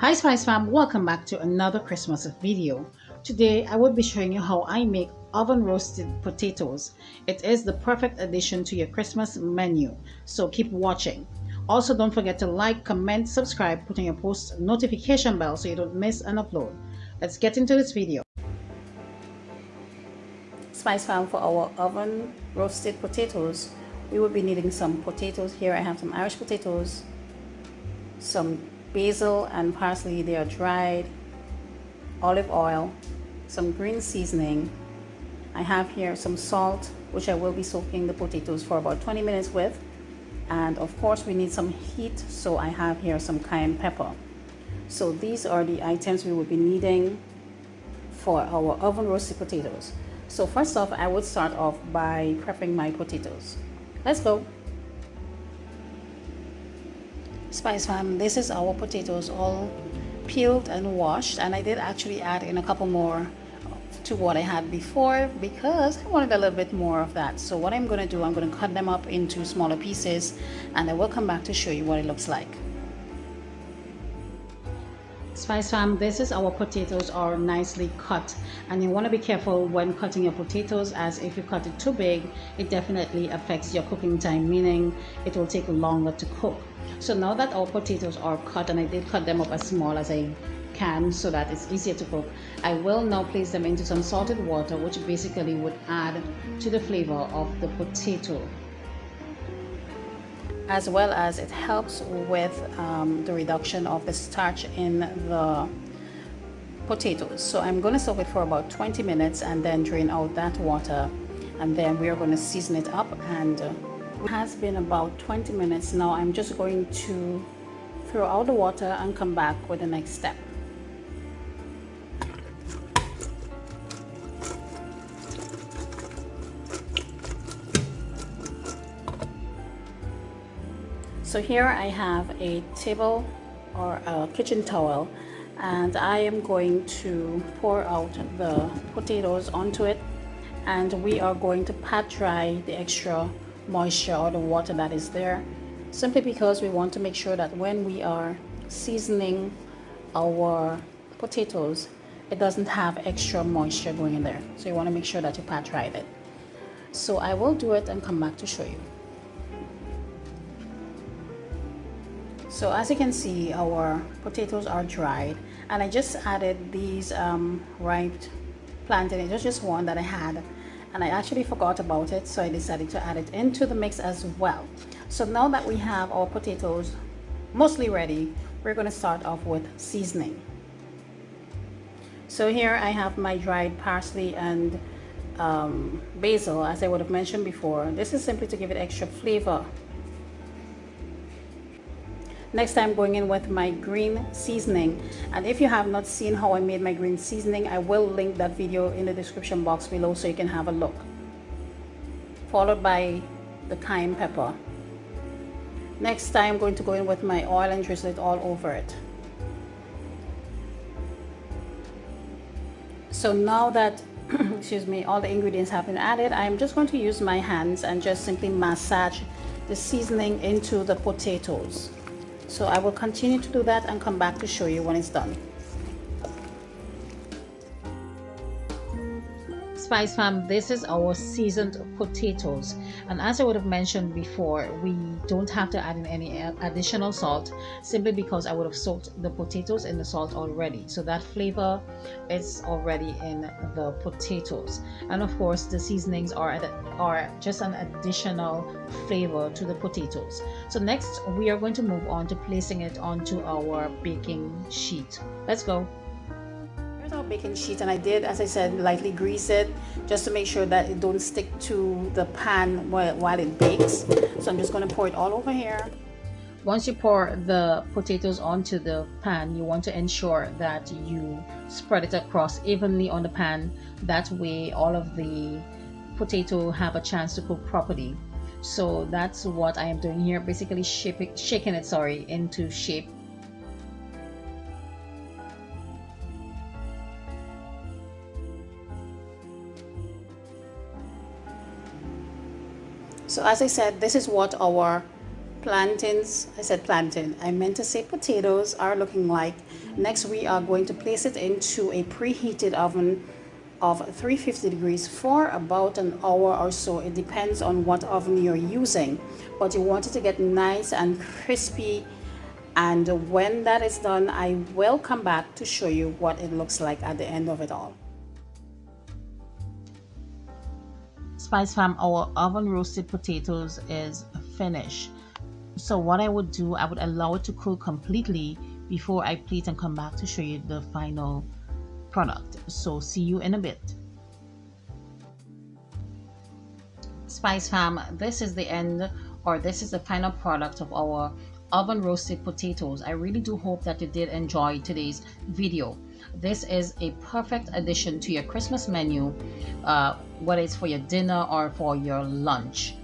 Hi Spice Fam, welcome back to another Christmas video. Today I will be showing you how I make oven roasted potatoes. It is the perfect addition to your Christmas menu, so keep watching. Also don't forget to like, comment, subscribe, put on your post notification bell so you don't miss an upload. Let's get into this video. Spice Fam, for our oven roasted potatoes, we will be needing some potatoes. Here I have some Irish potatoes, some basil and parsley, they are dried, olive oil, some green seasoning. I have here some salt, which I will be soaking the potatoes for about 20 minutes with. And of course we need some heat, so I have here some cayenne pepper. So these are the items we will be needing for our oven roasted potatoes. So first off, I would start off by prepping my potatoes. Let's go. Spice Fam, this is our potatoes all peeled and washed, and I did actually add in a couple more to what I had before because I wanted a little bit more of that. So what I'm going to do, I'm going to cut them up into smaller pieces and I will come back to show you what it looks like. Spice Fam, this is our potatoes are nicely cut, and you want to be careful when cutting your potatoes, as if you cut it too big it definitely affects your cooking time, meaning it will take longer to cook. So now that our potatoes are cut, and I did cut them up as small as I can so that it's easier to cook, I will now place them into some salted water, which basically would add to the flavor of the potato, as well as it helps with the reduction of the starch in the potatoes. So I'm going to soak it for about 20 minutes and then drain out that water, and then we are going to season it up. And it has been about 20 minutes now. I'm just going to throw out the water and come back with the next step. So here I have a table or a kitchen towel, and I am going to pour out the potatoes onto it, and we are going to pat dry the extra moisture or the water that is there, simply because we want to make sure that when we are seasoning our potatoes it doesn't have extra moisture going in there. So you want to make sure that you pat dry it. So I will do it and come back to show you. So as you can see, our potatoes are dried, and I just added these ripe plantain. It was just one that I had and I actually forgot about it, so I decided to add it into the mix as well. So now that we have our potatoes mostly ready, we're going to start off with seasoning. So here I have my dried parsley and basil, as I would have mentioned before. This is simply to give it extra flavor. Next, I'm going in with my green seasoning, and if you have not seen how I made my green seasoning, I will link that video in the description box below so you can have a look. Followed by the cayenne pepper. Next, I'm going to go in with my oil and drizzle it all over it. So now that excuse me, all the ingredients have been added, I'm just going to use my hands and just simply massage the seasoning into the potatoes. So I will continue to do that and come back to show you when it's done. Spice Fam, this is our seasoned potatoes, and as I would have mentioned before, we don't have to add in any additional salt, simply because I would have soaked the potatoes in the salt already, so that flavor is already in the potatoes. And of course the seasonings are just an additional flavor to the potatoes. So next we are going to move on to placing it onto our baking sheet. Let's go. Our baking sheet, and I did, as I said, lightly grease it just to make sure that it don't stick to the pan while it bakes. So I'm just going to pour it all over here. Once you pour the potatoes onto the pan, you want to ensure that you spread it across evenly on the pan. That way all of the potato have a chance to cook properly. So that's what I am doing here, basically shaking it into shape. So as I said, this is what our plantains, I said plantain, I meant to say potatoes, are looking like. Next we are going to place it into a preheated oven of 350 degrees for about an hour or so. It depends on what oven you're using, but you want it to get nice and crispy. And when that is done, I will come back to show you what it looks like at the end of it all. Spice Fam, our oven roasted potatoes is finished. So what I would do, I would allow it to cool completely before I plate and come back to show you the final product. So see you in a bit. Spice Fam, this is the end, or this is the final product of our oven roasted potatoes. I really do hope that you did enjoy today's video. This is a perfect addition to your Christmas menu, whether it's for your dinner or for your lunch.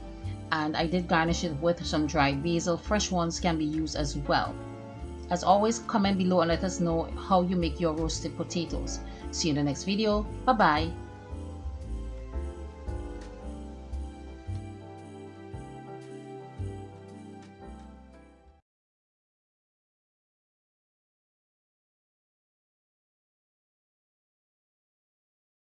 And I did garnish it with some dried basil. Fresh ones can be used as well. As always, comment below and let us know how you make your roasted potatoes. See you in the next video. Bye bye.